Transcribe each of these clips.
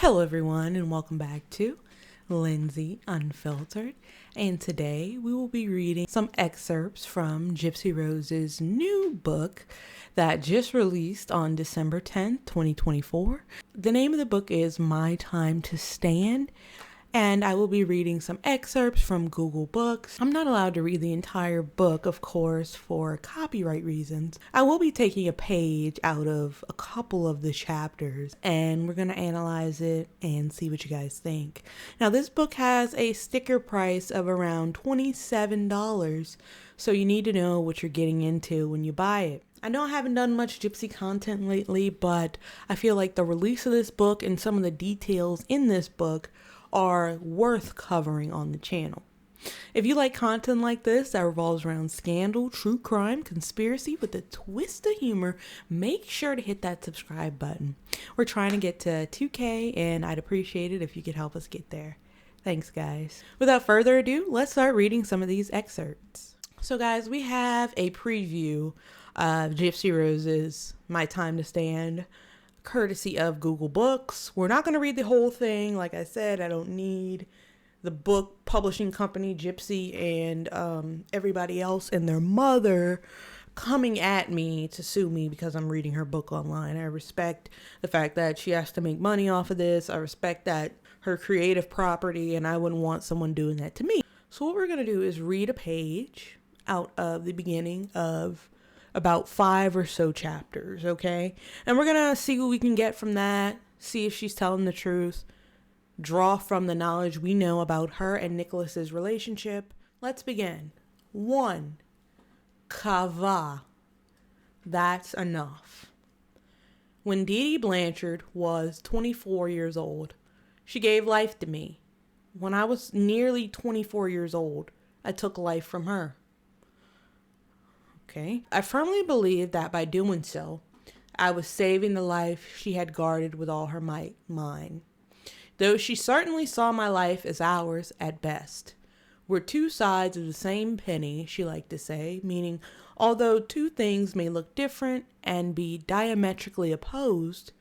Hello, everyone, and welcome back to Lindsay Unfiltered. And today we will be reading some excerpts from Gypsy Rose's new book that just released on December 10th, 2024. The name of the book is My Time to Stand. And I will be reading some excerpts from Google Books. I'm not allowed to read the entire book, of course, for copyright reasons. I will be taking a page out of a couple of the chapters, and we're going to analyze it and see what you guys think. Now, this book has a sticker price of around $27, so you need to know what you're getting into when you buy it. I know I haven't done much Gypsy content lately, but I feel like the release of this book and some of the details in this book are worth covering on the channel. If you like content like this that revolves around scandal, true crime, conspiracy with a twist of humor, make sure to hit that subscribe button. We're trying to get to 2K, and I'd appreciate it if you could help us get there. Thanks, guys. Without further ado, let's start reading some of these excerpts. So, guys, we have a preview of Gypsy Rose's My Time to Stand, courtesy of Google Books. We're not going to read the whole thing. Like I said, I don't need the book publishing company Gypsy and everybody else and their mother coming at me to sue me because I'm reading her book online. I respect the fact that she has to make money off of this. I respect that her creative property, and I wouldn't want someone doing that to me. So what we're going to do is read a page out of the beginning of about 5 or so chapters, okay? And we're gonna see what we can get from that, see if she's telling the truth, draw from the knowledge we know about her and Nicholas's relationship. Let's begin. 1. Kava. That's enough. When Dee Dee Blanchard was 24 years old, she gave life to me. When I was nearly 24 years old, I took life from her. Okay. I firmly believe that by doing so, I was saving the life she had guarded with all her might, mine. Though she certainly saw my life as ours at best. We're two sides of the same penny, she liked to say, meaning although two things may look different and be diametrically opposed,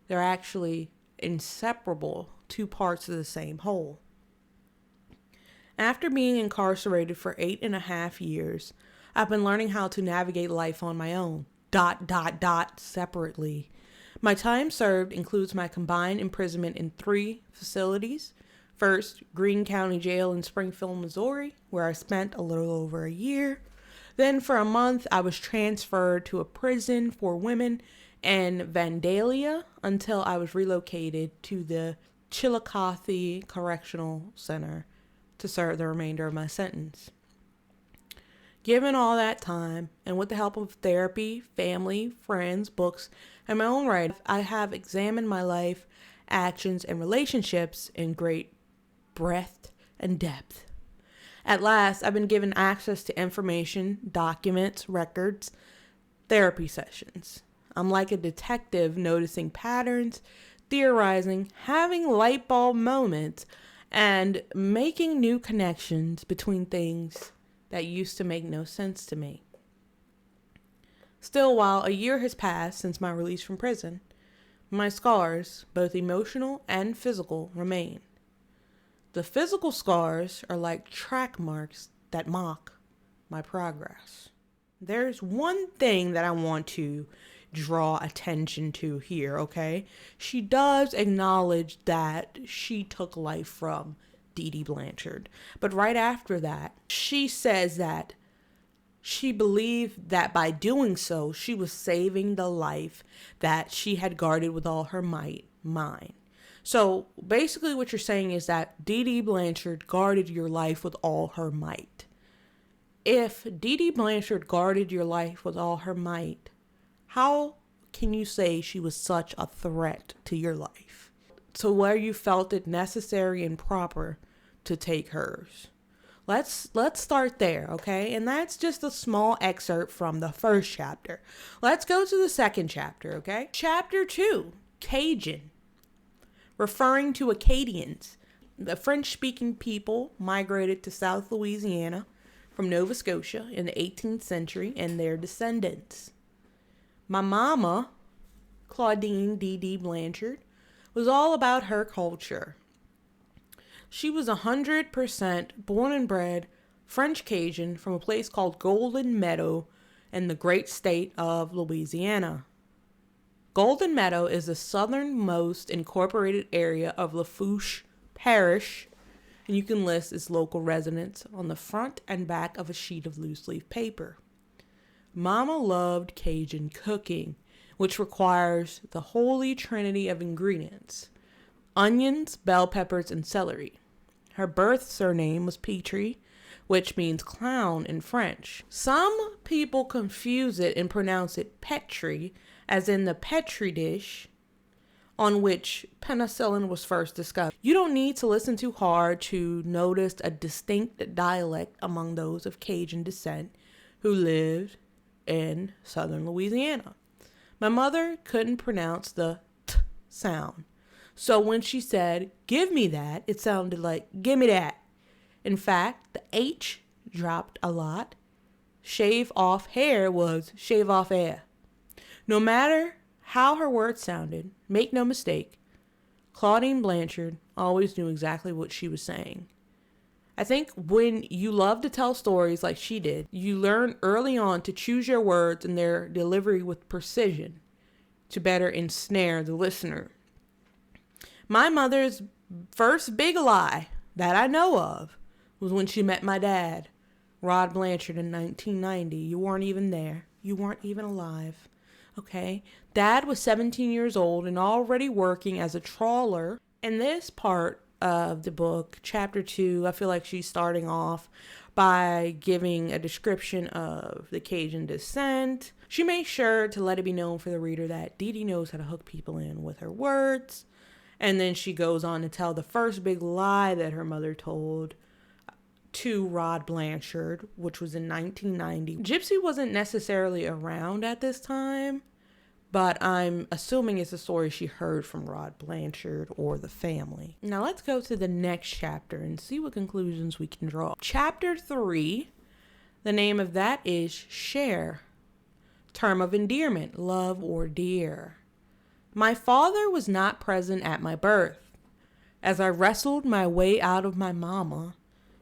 they're actually inseparable, two parts of the same whole. After being incarcerated for 8.5 years, I've been learning how to navigate life on my own, separately. My time served includes my combined imprisonment in 3 facilities. First, Greene County Jail in Springfield, Missouri, where I spent a little over a year. Then for a month, I was transferred to a prison for women in Vandalia until I was relocated to the Chillicothe Correctional Center to serve the remainder of my sentence. Given all that time, and with the help of therapy, family, friends, books, and my own writing, I have examined my life, actions, and relationships in great breadth and depth. At last, I've been given access to information, documents, records, therapy sessions. I'm like a detective noticing patterns, theorizing, having light bulb moments, and making new connections between things that used to make no sense to me. Still, while a year has passed since my release from prison, my scars, both emotional and physical, remain. The physical scars are like track marks that mock my progress. There's one thing that I want to draw attention to here, okay? She does acknowledge that she took life from Dee Dee Blanchard. But right after that, she says that she believed that by doing so, she was saving the life that she had guarded with all her might, mine. So basically what you're saying is that Dee Dee Blanchard guarded your life with all her might. If Dee Dee Blanchard guarded your life with all her might, how can you say she was such a threat to your life? To where you felt it necessary and proper to take hers. Let's start there, okay? And that's just a small excerpt from the first chapter. Let's go to the second chapter, okay? Chapter 2, Cajun, referring to Acadians. The French-speaking people migrated to South Louisiana from Nova Scotia in the 18th century and their descendants. My mama, Claudine Dee Dee Blanchard, was all about her culture. She was 100% born and bred French Cajun from a place called Golden Meadow in the great state of Louisiana. Golden Meadow is the southernmost incorporated area of Lafourche Parish, and you can list its local residents on the front and back of a sheet of loose leaf paper. Mama loved Cajun cooking, which requires the holy trinity of ingredients: onions, bell peppers, and celery. Her birth surname was Petrie, which means clown in French. Some people confuse it and pronounce it Petri, as in the Petri dish on which penicillin was first discovered. You don't need to listen too hard to notice a distinct dialect among those of Cajun descent who lived in southern Louisiana. My mother couldn't pronounce the T sound. So when she said, "Give me that," it sounded like, "Give me that." In fact, the H dropped a lot. Shave off hair was shave off hair. No matter how her words sounded, make no mistake, Claudine Blanchard always knew exactly what she was saying. I think when you love to tell stories like she did, you learn early on to choose your words and their delivery with precision to better ensnare the listener. My mother's first big lie that I know of was when she met my dad, Rod Blanchard, in 1990. You weren't even there. You weren't even alive. Okay? Dad was 17 years old and already working as a trawler. In this part of the book, chapter 2, I feel like she's starting off by giving a description of the Cajun descent. She makes sure to let it be known for the reader that Dee Dee knows how to hook people in with her words. And then she goes on to tell the first big lie that her mother told to Rod Blanchard, which was in 1990. Gypsy wasn't necessarily around at this time, but I'm assuming it's a story she heard from Rod Blanchard or the family. Now let's go to the next chapter and see what conclusions we can draw. Chapter 3, the name of that is Share. Term of endearment, love or dear. My father was not present at my birth. As I wrestled my way out of my mama,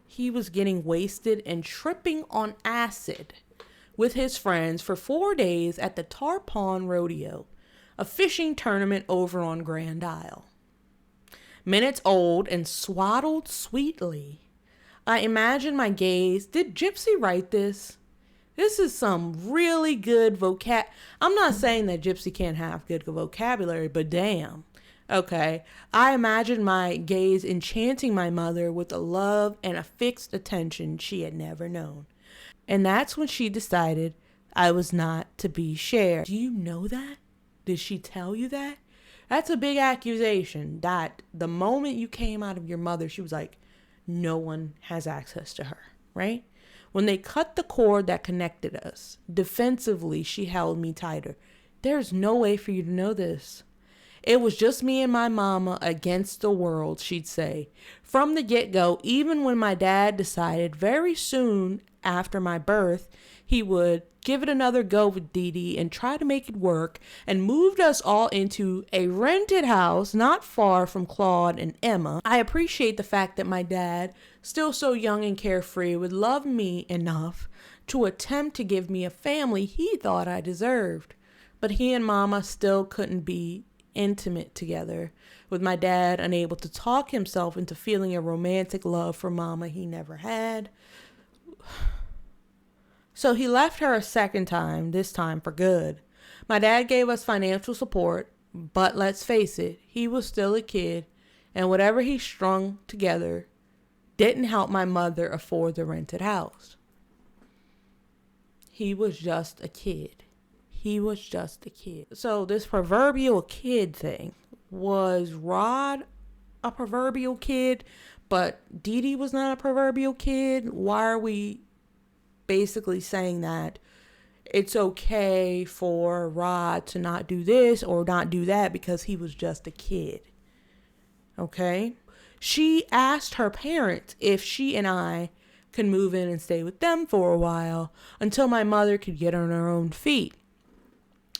he was getting wasted and tripping on acid with his friends for 4 days at the Tar Pond Rodeo, a fishing tournament over on Grand Isle. Minutes old and swaddled sweetly, I imagine my gaze. Did Gypsy write this? This is some really good I'm not saying that Gypsy can't have good vocabulary, but damn. Okay, I imagine my gaze enchanting my mother with a love and a fixed attention she had never known. And that's when she decided I was not to be shared. Do you know that? Did she tell you that? That's a big accusation that the moment you came out of your mother, she was like, no one has access to her, right? When they cut the cord that connected us, defensively, she held me tighter. There's no way for you to know this. It was just me and my mama against the world, she'd say. From the get-go, even when my dad decided very soon after my birth, he would give it another go with Dee Dee and try to make it work, and moved us all into a rented house not far from Claude and Emma. I appreciate the fact that my dad, still so young and carefree, would love me enough to attempt to give me a family he thought I deserved. But he and Mama still couldn't be intimate together, with my dad unable to talk himself into feeling a romantic love for Mama he never had. So he left her a second time, this time for good. My dad gave us financial support, but let's face it, he was still a kid, and whatever he strung together didn't help my mother afford the rented house. He was just a kid. He was just a kid. So this proverbial kid thing, was Rod a proverbial kid, but Dee Dee was not a proverbial kid? Why are we basically saying that it's okay for Rod to not do this or not do that because he was just a kid? Okay? She asked her parents if she and I could move in and stay with them for a while until my mother could get on her own feet.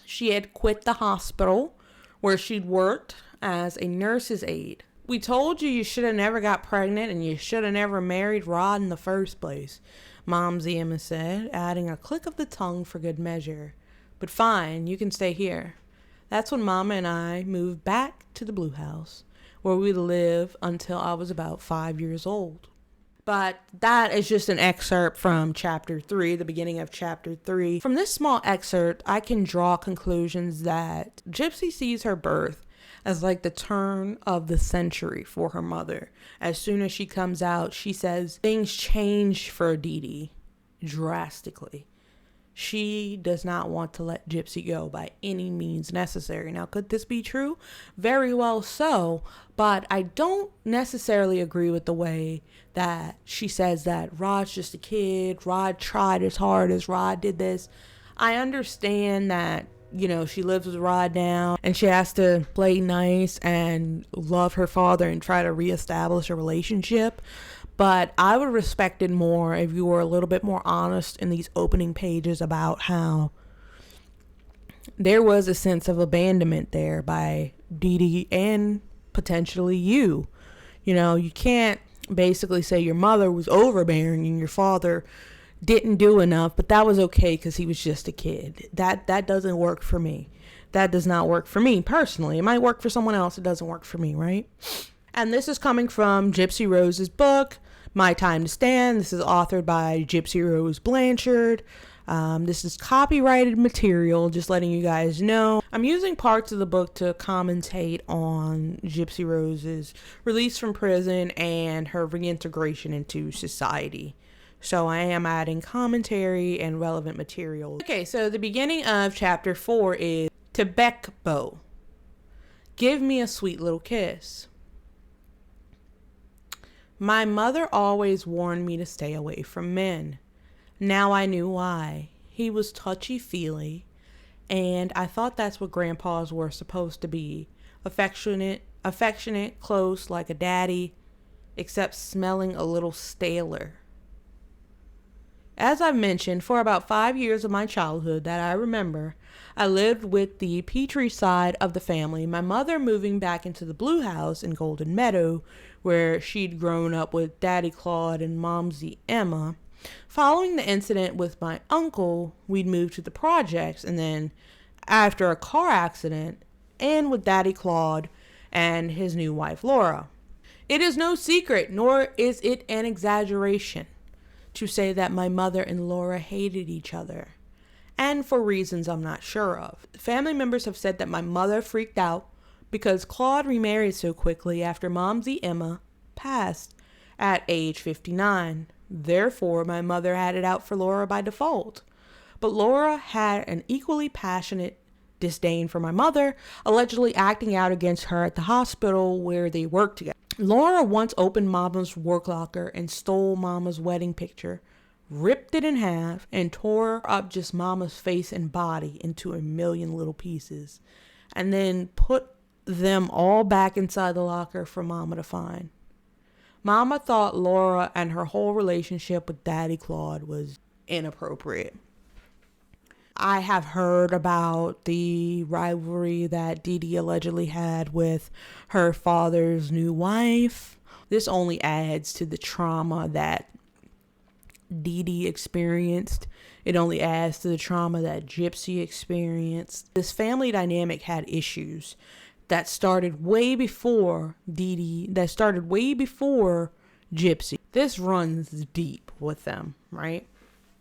She had quit the hospital where she'd worked as a nurse's aide. We told you should have never got pregnant and you should have never married Rod in the first place, Momsy Emma said, adding a click of the tongue for good measure. But fine, you can stay here. That's when Mama and I moved back to the Blue House, where we'd live until I was about 5 years old. But that is just an excerpt from chapter 3, the beginning of chapter 3. From this small excerpt, I can draw conclusions that Gypsy sees her birth as like the turn of the century for her mother. As soon as she comes out, she says things change for Dee Dee drastically. She does not want to let Gypsy go by any means necessary. Now, could this be true? Very well so, but I don't necessarily agree with the way that she says that Rod's just a kid, Rod tried as hard as Rod did this. I understand that, she lives with Rod now and she has to play nice and love her father and try to reestablish a relationship. But I would respect it more if you were a little bit more honest in these opening pages about how there was a sense of abandonment there by Dee Dee and potentially you. You can't basically say your mother was overbearing and your father didn't do enough, but that was okay because he was just a kid. That doesn't work for me. That does not work for me personally. It might work for someone else. It doesn't work for me, right? And this is coming from Gypsy Rose's book, My Time to Stand. This is authored by Gypsy Rose Blanchard. This is copyrighted material, just letting you guys know. I'm using parts of the book to commentate on Gypsy Rose's release from prison and her reintegration into society. So I am adding commentary and relevant material. Okay, so the beginning of chapter 4 is Tebekbo. Give me a sweet little kiss. My mother always warned me to stay away from men. Now I knew why. He was touchy-feely, and I thought that's what grandpas were supposed to be. Affectionate, close, like a daddy, except smelling a little staler. As I've mentioned, for about 5 years of my childhood that I remember, I lived with the Petrie side of the family, my mother moving back into the Blue House in Golden Meadow, where she'd grown up with Daddy Claude and Momsy Emma. Following the incident with my uncle, we'd moved to the projects, and then after a car accident, and with Daddy Claude and his new wife Laura. It is no secret, nor is it an exaggeration, to say that my mother and Laura hated each other, and for reasons I'm not sure of. Family members have said that my mother freaked out because Claude remarried so quickly after Momsy Emma passed at age 59. Therefore, my mother had it out for Laura by default. But Laura had an equally passionate disdain for my mother, allegedly acting out against her at the hospital where they worked together. Laura once opened Mama's work locker and stole Mama's wedding picture, ripped it in half, and tore up just Mama's face and body into a million little pieces, and then put them all back inside the locker for Mama to find. Mama thought Laura and her whole relationship with Daddy Claude was inappropriate. I have heard about the rivalry that Dee Dee allegedly had with her father's new wife. This only adds to the trauma that Dee Dee experienced. It only adds to the trauma that Gypsy experienced. This family dynamic had issues that started way before Dee Dee, that started way before Gypsy. This runs deep with them, right?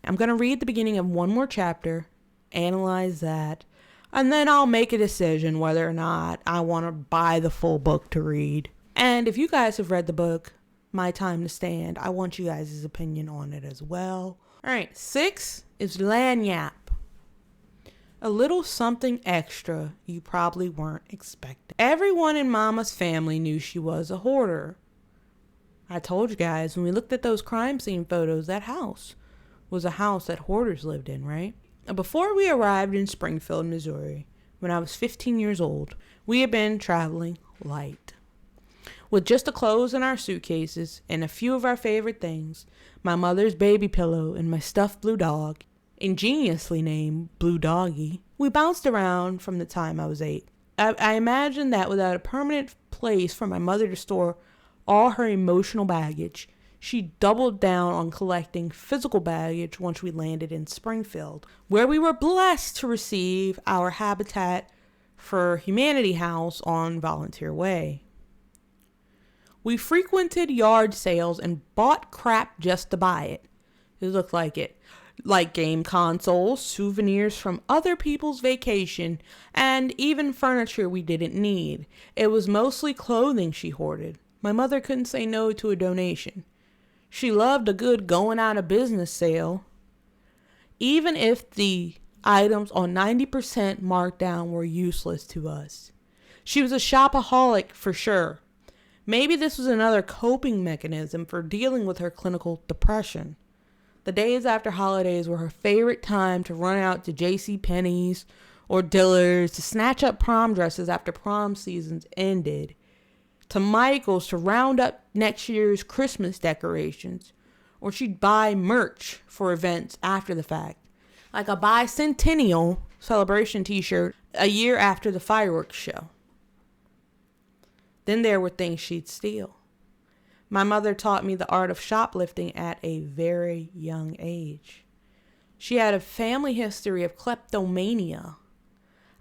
I'm going to read the beginning of one more chapter, analyze that, and then I'll make a decision whether or not I want to buy the full book to read. And if you guys have read the book, My Time to Stand, I want you guys' opinion on it as well. All right, 6 is lagniappe. A little something extra you probably weren't expecting. Everyone in Mama's family knew she was a hoarder. I told you guys, when we looked at those crime scene photos, that house was a house that hoarders lived in, right? Before we arrived in Springfield, Missouri, when I was 15 years old, we had been traveling light. With just the clothes in our suitcases and a few of our favorite things, my mother's baby pillow and my stuffed blue dog, ingeniously named Blue Doggy, we bounced around from the time I was 8. I imagine that without a permanent place for my mother to store all her emotional baggage, she doubled down on collecting physical baggage once we landed in Springfield, where we were blessed to receive our Habitat for Humanity house on Volunteer Way. We frequented yard sales and bought crap just to buy it. It looked like it. Like game consoles, souvenirs from other people's vacation, and even furniture we didn't need. It was mostly clothing she hoarded. My mother couldn't say no to a donation. She loved a good going out of business sale, even if the items on 90% markdown were useless to us. She was a shopaholic for sure. Maybe this was another coping mechanism for dealing with her clinical depression. The days after holidays were her favorite time to run out to JCPenney's or Dillard's to snatch up prom dresses after prom seasons ended, to Michael's to round up next year's Christmas decorations, or she'd buy merch for events after the fact, like a bicentennial celebration t-shirt a year after the fireworks show. Then there were things she'd steal. My mother taught me the art of shoplifting at a very young age. She had a family history of kleptomania.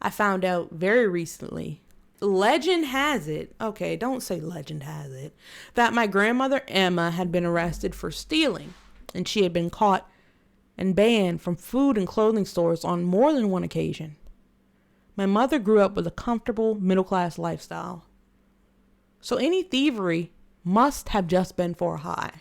I found out very recently. Legend has it, okay, don't say legend has it, that my grandmother Emma had been arrested for stealing, and she had been caught and banned from food and clothing stores on more than one occasion. My mother grew up with a comfortable middle-class lifestyle. So any thievery must have just been for a high.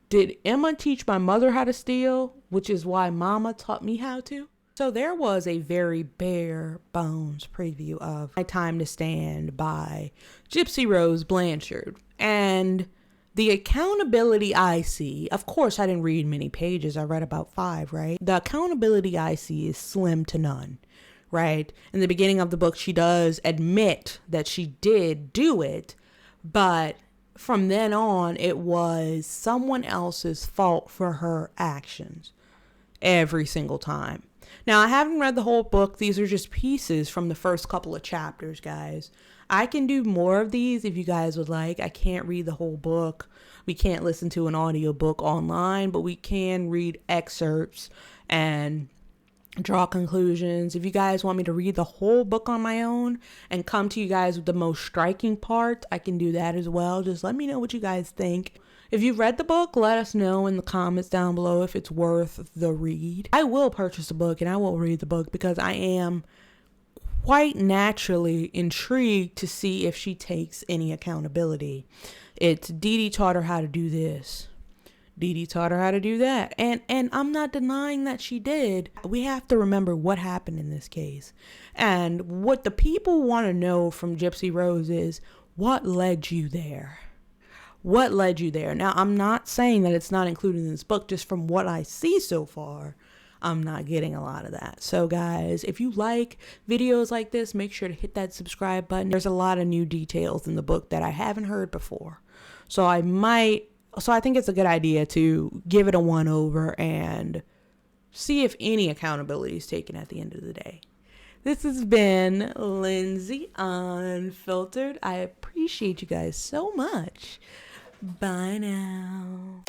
Did Emma teach my mother how to steal, which is why Mama taught me how to? So there was a very bare bones preview of My Time to Stand by Gypsy Rose Blanchard. And the accountability I see, of course I didn't read many pages, I read about 5, right? The accountability I see is slim to none, right? In the beginning of the book, she does admit that she did do it, but from then on, it was someone else's fault for her actions every single time. Now, I haven't read the whole book. These are just pieces from the first couple of chapters, guys. I can do more of these if you guys would like. I can't read the whole book. We can't listen to an audiobook online, but we can read excerpts and draw conclusions. If you guys want me to read the whole book on my own and come to you guys with the most striking parts, I can do that as well. Just let me know what you guys think. If you've read the book, let us know in the comments down below if it's worth the read. I will purchase the book and I will read the book because I am quite naturally intrigued to see if she takes any accountability. It's Dee Dee taught her how to do this. Dee Dee taught her how to do that. And I'm not denying that she did. We have to remember what happened in this case. And what the people want to know from Gypsy Rose is, what led you there? What led you there? Now, I'm not saying that it's not included in this book. Just from what I see so far, I'm not getting a lot of that. So guys, if you like videos like this, make sure to hit that subscribe button. There's a lot of new details in the book that I haven't heard before. So I think it's a good idea to give it a one over and see if any accountability is taken at the end of the day. This has been Lindsay Unfiltered. I appreciate you guys so much. Bye now.